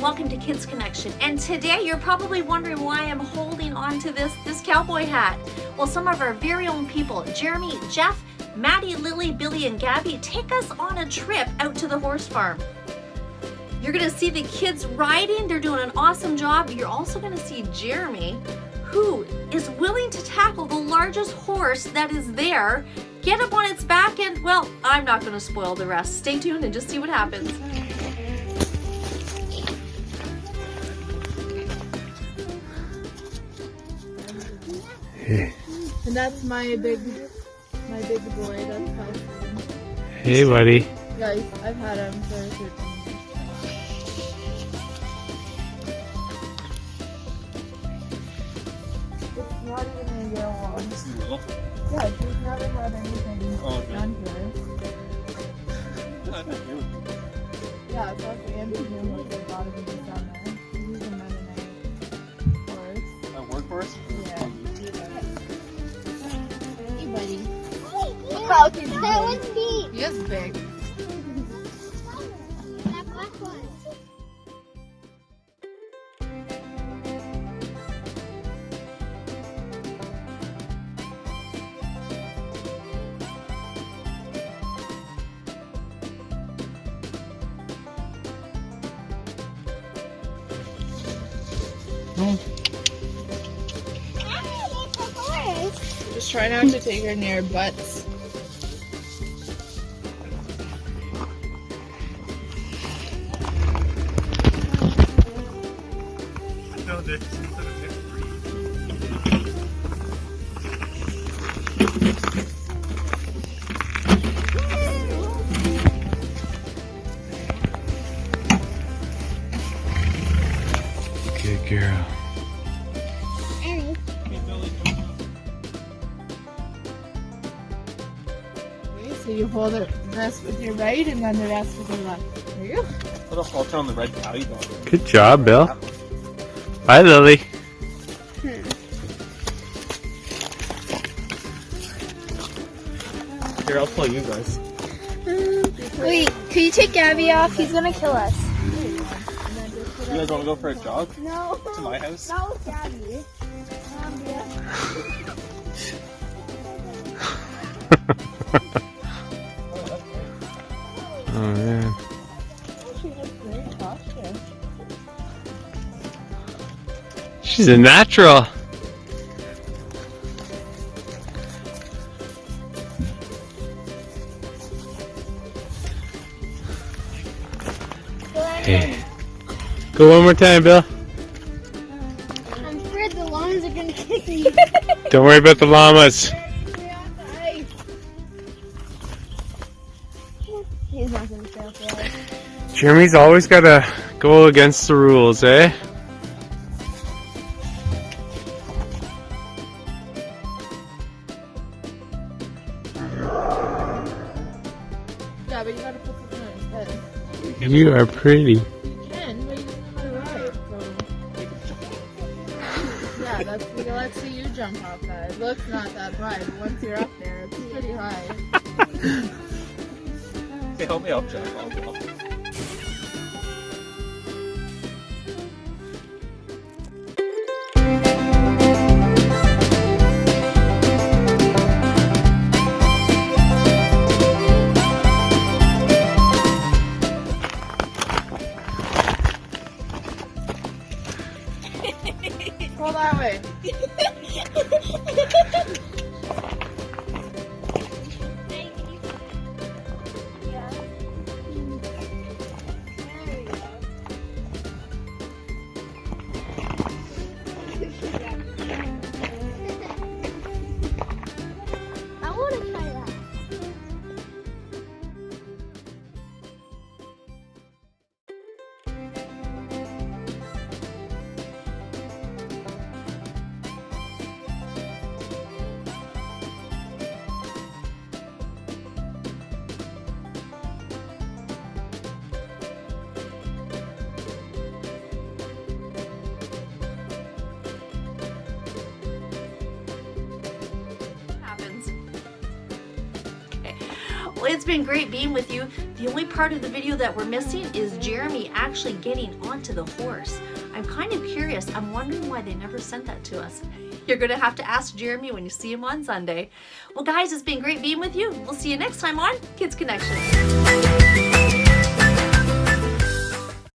and welcome to Kids Connection. And today you're probably wondering why I'm holding on to this cowboy hat. Well, some of our very own people, Jeremy, Jeff, Maddie, Lily, Billy, and Gabby, take us on a trip out to the horse farm. You're gonna see the kids riding. They're doing an awesome job. You're also gonna see Jeremy, who is willing to tackle the largest horse that is there, get up on its back, and, well, I'm not gonna spoil the rest. Stay tuned and just see what happens. Hey. And that's my big boy. That's Kelsey. Hey, buddy. Guys, I've had him for 13 years. It's not even a year long. This is little. Yeah, she's never had anything done here. Yeah, it's actually Andy's new horse. I got him in the summer. He's a Mennonite horse. A workhorse? Yeah. Hey, buddy. Look how that one's deep. He is big. That black one. Just try not to take her near butts. No, this is instead of this. Good girl. So you hold it this with your right and then the rest with your left. There you go. Put a halter on the red cow you got. Good job, Bill. Bye, Lily. Here, I'll pull you guys. Wait, can you take Gabby off? He's gonna kill us. You guys want to go for a jog? No. To my house? Not with Gabby. Oh, man. She's a natural. Hey. Go one more time, Bill. I'm afraid the llamas are gonna kick me. Don't worry about the llamas. He's not gonna fail for us. Jeremy's always got to go against the rules, eh? Yeah, but you gotta put something on his head. You are pretty. You can, but you don't know how to ride. So. Yeah, let's see you jump off that. It looks not that high, but once you're up there, it's pretty high. Hey, help me up, Jeff. I'll go. Pull that way. I wanna try that. Well, it's been great being with you. The only part of the video that we're missing is Jeremy actually getting onto the horse. I'm kind of curious. I'm wondering why they never sent that to us. You're going to have to ask Jeremy when you see him on Sunday. Well, guys, it's been great being with you. We'll see you next time on Kids Connection.